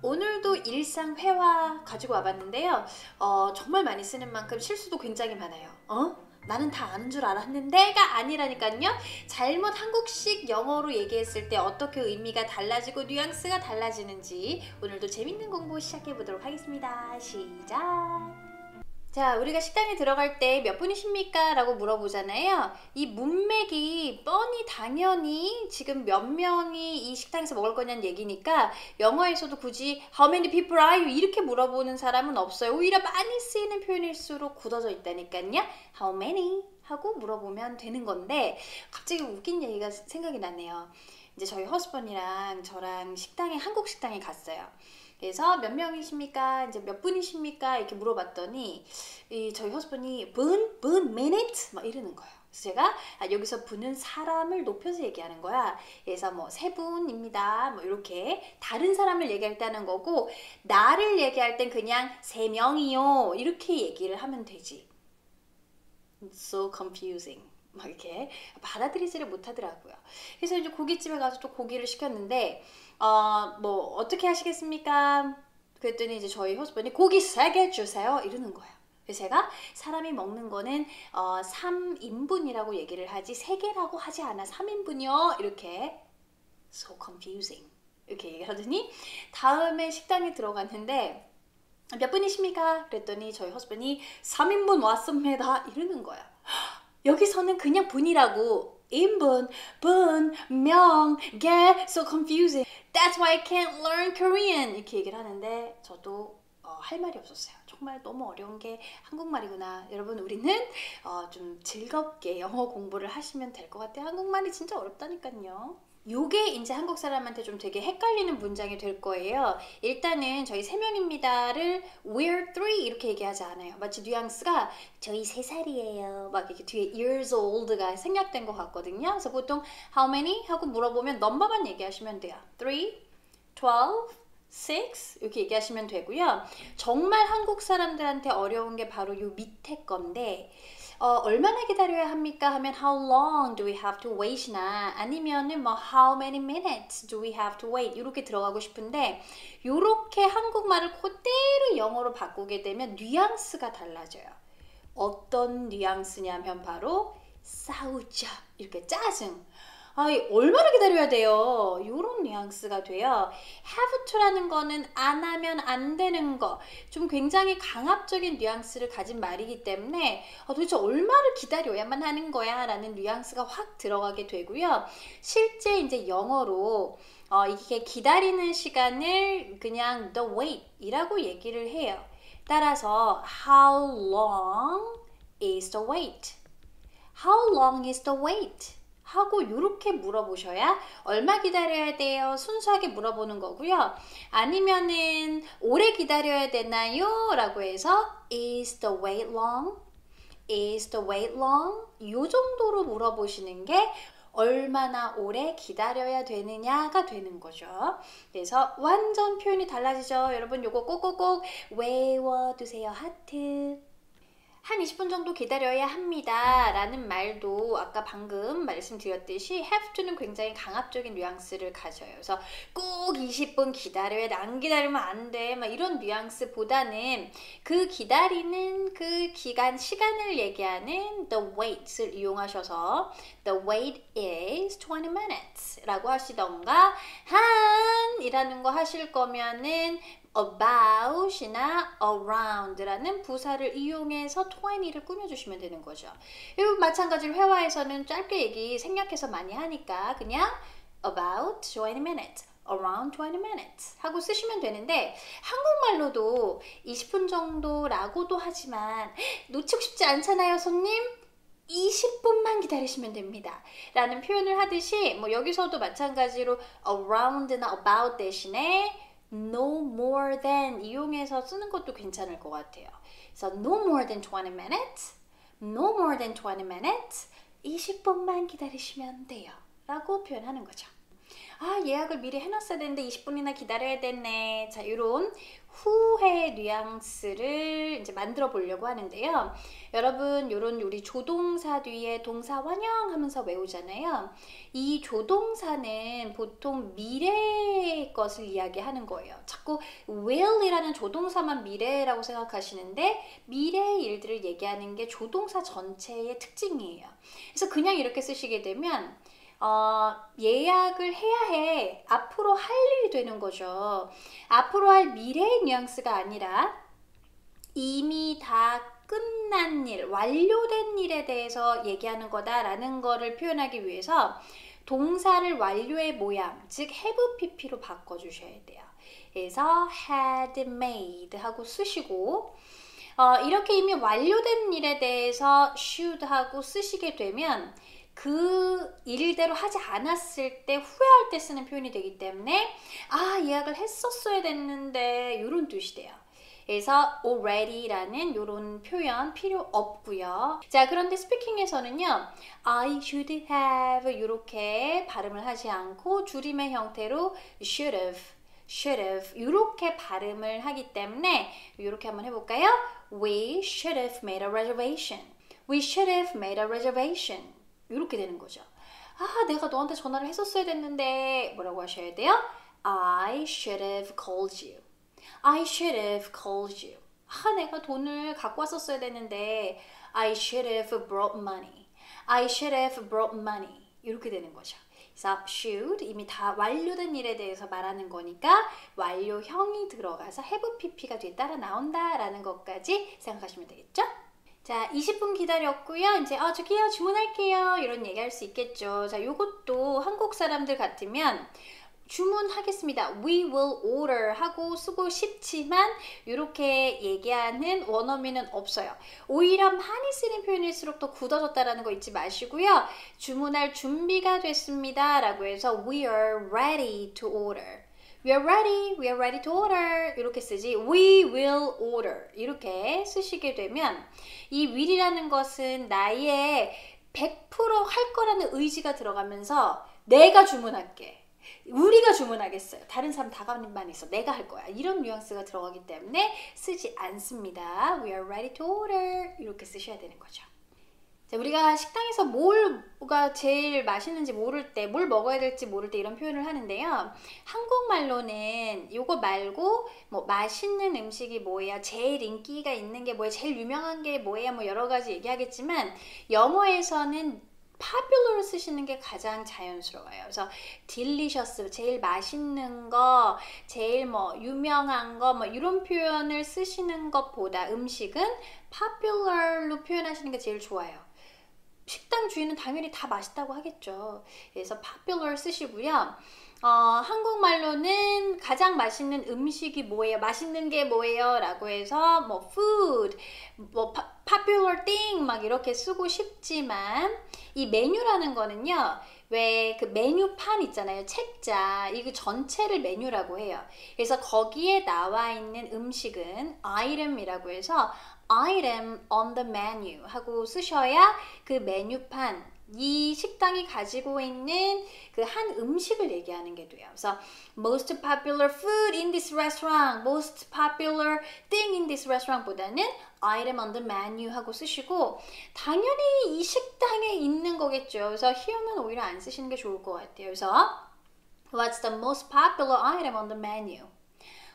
오늘도 일상 회화 가지고 와봤는데요. 정말 많이 쓰는 만큼 실수도 굉장히 많아요. 나는 다 아는 줄 알았는데가 아니라니까요. 잘못 한국식 영어로 얘기했을 때 어떻게 의미가 달라지고 뉘앙스가 달라지는지 오늘도 재밌는 공부 시작해 보도록 하겠습니다. 시작! 자, 우리가 식당에 들어갈 때 몇 분이십니까? 라고 물어보잖아요. 이 문맥이 뻔히 당연히 지금 몇 명이 이 식당에서 먹을 거냐는 얘기니까 영어에서도 굳이 How many people are you? 이렇게 물어보는 사람은 없어요. 오히려 많이 쓰이는 표현일수록 굳어져 있다니까요. How many? 하고 물어보면 되는 건데 갑자기 웃긴 얘기가 생각이 나네요. 이제 저희 허스번이랑 저랑 식당에 한국 식당에 갔어요. 그래서 몇 명이십니까? 이제 몇 분이십니까? 이렇게 물어봤더니 저희 허스번이 분, minute 막 이러는 거예요. 그래서 제가 여기서 분은 사람을 높여서 얘기하는 거야. 그래서 뭐 세 분입니다. 뭐 이렇게 다른 사람을 얘기할 때 하는 거고 나를 얘기할 땐 그냥 세 명이요. 이렇게 얘기를 하면 되지. So confusing. 막 이렇게 받아들이지를 못하더라고요. 그래서 이제 고깃집에 가서 또 고기를 시켰는데 뭐 어떻게 하시겠습니까? 그랬더니 이제 저희 호스번이 고기 3개 주세요 이러는 거예요. 그래서 제가 사람이 먹는 거는 3인분이라고 얘기를 하지 3개라고 하지 않아. 3인분이요 이렇게. So confusing 이렇게 얘기를 하더니 다음에 식당에 들어갔는데 몇 분이십니까? 그랬더니 저희 허스번이 3인분 왔습니다 이러는 거야. 여기서는 그냥 분이라고 인분, 분, 명, 개 so confusing. That's why I can't learn Korean 이렇게 얘기를 하는데 저도 할 말이 없었어요. 정말 너무 어려운 게 한국말이구나. 여러분 우리는 좀 즐겁게 영어 공부를 하시면 될 것 같아요. 한국말이 진짜 어렵다니까요. 요게 이제 한국 사람한테 좀 되게 헷갈리는 문장이 될 거예요. 일단은 저희 3명입니다를 we're 3 이렇게 얘기하지 않아요. 마치 뉘앙스가 저희 3살이에요. 막 이렇게 뒤에 years old가 생략된 것 같거든요. 그래서 보통 how many? 하고 물어보면 넘버만 얘기하시면 돼요. 3, 12, 6 이렇게 얘기하시면 되고요. 정말 한국 사람들한테 어려운 게 바로 요 밑에 건데 얼마나 기다려야 합니까? 하면 how long do we have to wait나 아니면은 뭐 how many minutes do we have to wait 이렇게 들어가고 싶은데 요렇게 한국말을 그대로 영어로 바꾸게 되면 뉘앙스가 달라져요. 어떤 뉘앙스냐면 바로 싸우자 이렇게 짜증 얼마나 기다려야 돼요? 요런 뉘앙스가 돼요. have to라는 거는 안 하면 안 되는 거. 좀 굉장히 강압적인 뉘앙스를 가진 말이기 때문에 도대체 얼마를 기다려야만 하는 거야? 라는 뉘앙스가 확 들어가게 되고요. 실제 이제 영어로 이게 기다리는 시간을 그냥 the wait 이라고 얘기를 해요. 따라서 how long is the wait? How long is the wait? 하고 이렇게 물어보셔야 얼마 기다려야 돼요? 순수하게 물어보는 거고요. 아니면은 오래 기다려야 되나요? 라고 해서 Is the wait long? Is the wait long? 이 정도로 물어보시는 게 얼마나 오래 기다려야 되느냐가 되는 거죠. 그래서 완전 표현이 달라지죠. 여러분 요거 꼭꼭꼭 외워두세요. 하트. 한 20분 정도 기다려야 합니다 라는 말도 아까 방금 말씀드렸듯이 have to는 굉장히 강압적인 뉘앙스를 가져요. 그래서 꼭 20분 기다려야 돼, 안 기다리면 안 돼 막 이런 뉘앙스보다는 그 기다리는 그 기간, 시간을 얘기하는 the wait을 이용하셔서 the wait is 20 minutes 라고 하시던가 한 이라는 거 하실 거면은 about이나 around라는 부사를 이용해서 20를 꾸며주시면 되는 거죠. 그리고 마찬가지로 회화에서는 짧게 얘기 생략해서 많이 하니까 그냥 about 20 minutes, around 20 minutes 하고 쓰시면 되는데 한국말로도 20분 정도라고도 하지만 놓치고 싶지 않잖아요, 손님? 20분만 기다리시면 됩니다. 라는 표현을 하듯이 뭐 여기서도 마찬가지로 around나 about 대신에 no more than 이용해서 쓰는 것도 괜찮을 것 같아요. 그래서 no more than 20 minutes, no more than 20 minutes, 20분만 기다리시면 돼요. 라고 표현하는 거죠. 아, 예약을 미리 해놨어야 되는데 20분이나 기다려야 됐네. 자, 이런 후회 뉘앙스를 이제 만들어 보려고 하는데요. 여러분, 이런 우리 조동사 뒤에 동사 원형하면서 외우잖아요. 이 조동사는 보통 미래의 것을 이야기하는 거예요. 자꾸 will이라는 조동사만 미래라고 생각하시는데 미래의 일들을 얘기하는 게 조동사 전체의 특징이에요. 그래서 그냥 이렇게 쓰시게 되면 예약을 해야 해. 앞으로 할 일이 되는 거죠. 앞으로 할 미래의 뉘앙스가 아니라 이미 다 끝난 일, 완료된 일에 대해서 얘기하는 거다라는 거를 표현하기 위해서 동사를 완료의 모양, 즉 have pp로 바꿔주셔야 돼요. 그래서 had made 하고 쓰시고 이렇게 이미 완료된 일에 대해서 should 하고 쓰시게 되면 그 일대로 하지 않았을 때 후회할 때 쓰는 표현이 되기 때문에 아, 예약을 했었어야 됐는데 이런 뜻이 돼요. 그래서 already라는 이런 표현 필요 없고요. 자, 그런데 스피킹에서는요, I should have 이렇게 발음을 하지 않고 줄임의 형태로 should have 이렇게 발음을 하기 때문에 이렇게 한번 해볼까요? We should have made a reservation. We should have made a reservation. 이렇게 되는 거죠. 아, 내가 너한테 전화를 했었어야 됐는데 뭐라고 하셔야 돼요? I should have called you. I should have called you. 아, 내가 돈을 갖고 왔었어야 됐는데 I should have brought money. I should have brought money. 이렇게 되는 거죠. 그래서 should 이미 다 완료된 일에 대해서 말하는 거니까 완료형이 들어가서 have pp가 뒤에 따라 나온다라는 것까지 생각하시면 되겠죠? 자, 20분 기다렸고요. 이제 저기요 주문할게요 이런 얘기할 수 있겠죠. 자, 요것도 한국 사람들 같으면 주문하겠습니다. We will order 하고 쓰고 싶지만 이렇게 얘기하는 원어민은 없어요. 오히려 많이 쓰는 표현일수록 더 굳어졌다라는 거 잊지 마시고요. 주문할 준비가 됐습니다 라고 해서 We are ready to order. We are ready to order 이렇게 쓰지 We will order 이렇게 쓰시게 되면 이 will이라는 것은 나의 100% 할 거라는 의지가 들어가면서 내가 주문할게 우리가 주문하겠어요. 다른 사람 다가만 있어. 내가 할 거야. 이런 뉘앙스가 들어가기 때문에 쓰지 않습니다. We are ready to order 이렇게 쓰셔야 되는 거죠. 자, 우리가 식당에서 뭐가 제일 맛있는지 모를 때, 뭘 먹어야 될지 모를 때 이런 표현을 하는데요. 한국말로는 이거 말고 뭐 맛있는 음식이 뭐예요? 제일 인기가 있는 게 뭐예요? 제일 유명한 게 뭐예요? 뭐 여러 가지 얘기하겠지만 영어에서는 popular 쓰시는 게 가장 자연스러워요. 그래서 delicious, 제일 맛있는 거, 제일 뭐 유명한 거, 뭐 이런 표현을 쓰시는 것보다 음식은 popular로 표현하시는 게 제일 좋아요. 식당 주인은 당연히 다 맛있다고 하겠죠. 그래서 popular 쓰시고요. 한국말로는 가장 맛있는 음식이 뭐예요? 맛있는 게 뭐예요? 라고 해서 뭐 food, 뭐 popular thing 막 이렇게 쓰고 싶지만 이 메뉴라는 거는요. 왜 그 메뉴판 있잖아요. 책자. 이거 전체를 메뉴라고 해요. 그래서 거기에 나와 있는 음식은 item이라고 해서 item on the menu 하고 쓰셔야 그 메뉴판 이 식당이 가지고 있는 그 한 음식을 얘기하는 게 돼요. 그래서 most popular food in this restaurant, most popular thing in this restaurant 보다는 item on the menu 하고 쓰시고 당연히 이 식당에 있는 거겠죠. 그래서 here는 오히려 안 쓰시는 게 좋을 것 같아요. 그래서 what's the most popular item on the menu?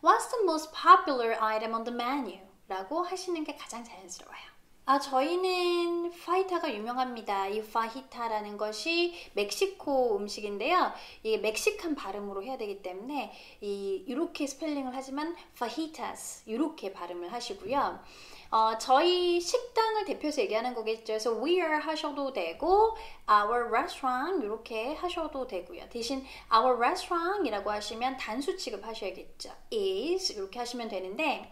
What's the most popular item on the menu? 라고 하시는 게 가장 자연스러워요. 저희는 파히타가 유명합니다. 이 파히타라는 것이 멕시코 음식인데요. 이게 멕시칸 발음으로 해야 되기 때문에 이렇게 스펠링을 하지만 fajitas 이렇게 발음을 하시고요. 저희 식당을 대표해서 얘기하는 거겠죠. 그래서 we're 하셔도 되고 our restaurant 이렇게 하셔도 되고요. 대신 our restaurant 이라고 하시면 단수 취급하셔야겠죠. is 이렇게 하시면 되는데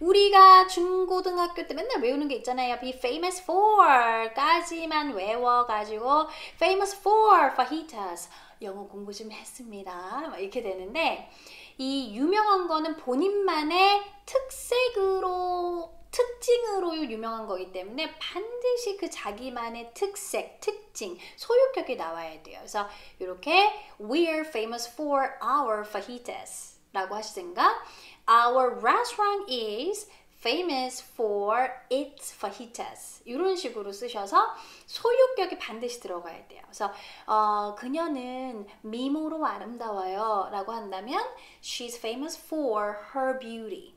우리가 중고등학교 때 맨날 외우는 게 있잖아요. be famous for 까지만 외워가지고 famous for fajitas 영어 공부 좀 했습니다. 이렇게 되는데 이 유명한 거는 본인만의 특색으로 특징으로 유명한 거기 때문에 반드시 그 자기만의 특색, 특징, 소유격이 나와야 돼요. 그래서 이렇게 We're famous for our fajitas 라고 하시든가 Our restaurant is famous for its fajitas 이런 식으로 쓰셔서 소유격이 반드시 들어가야 돼요. 그래서 그녀는 미모로 아름다워요 라고 한다면 She's famous for her beauty.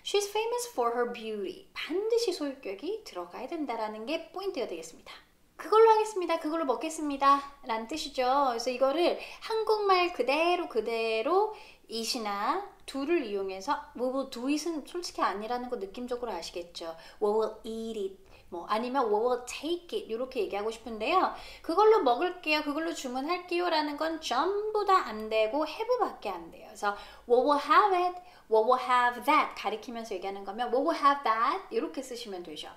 She's famous for her beauty. 반드시 소유격이 들어가야 된다라는 게 포인트가 되겠습니다. 그걸로 하겠습니다. 그걸로 먹겠습니다. 라는 뜻이죠. 그래서 이거를 한국말 그대로 it이나 do를 이용해서 we will do it은 솔직히 아니라는 거 느낌적으로 아시겠죠. we will eat it. 뭐 아니면 we will take it 이렇게 얘기하고 싶은데요. 그걸로 먹을게요. 그걸로 주문할게요 라는 건 전부 다 안 되고 have밖에 안 돼요. 그래서 we will have it, we will have that 가리키면서 얘기하는 거면 we will have that 이렇게 쓰시면 되죠.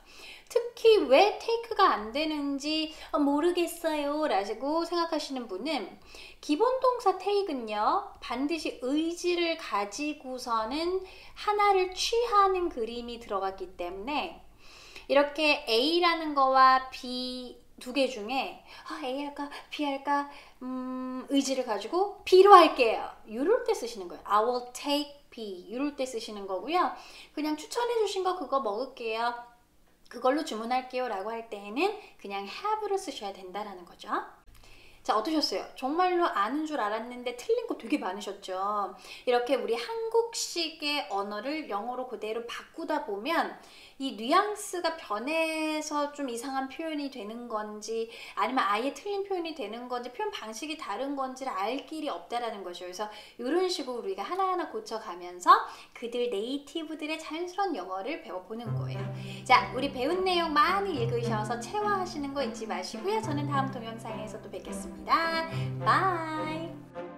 특히 왜 take가 안 되는지 모르겠어요 라고 생각하시는 분은 기본 동사 take은요 반드시 의지를 가지고서는 하나를 취하는 그림이 들어갔기 때문에 이렇게 A라는 거와 B 두 개 중에 A 할까 B 할까 의지를 가지고 B로 할게요. 이럴 때 쓰시는 거예요. I will take B 이럴 때 쓰시는 거고요. 그냥 추천해 주신 거 그거 먹을게요. 그걸로 주문할게요 라고 할 때에는 그냥 have를 쓰셔야 된다라는 거죠. 자, 어떠셨어요? 정말로 아는 줄 알았는데 틀린 거 되게 많으셨죠? 이렇게 우리 한국식의 언어를 영어로 그대로 바꾸다 보면 이 뉘앙스가 변해서 좀 이상한 표현이 되는 건지 아니면 아예 틀린 표현이 되는 건지 표현 방식이 다른 건지를 알 길이 없다라는 거죠. 그래서 이런 식으로 우리가 하나하나 고쳐가면서 그들 네이티브들의 자연스러운 영어를 배워보는 거예요. 자, 우리 배운 내용 많이 읽으셔서 체화하시는 거 잊지 마시고요. 저는 다음 동영상에서 또 뵙겠습니다. 바이!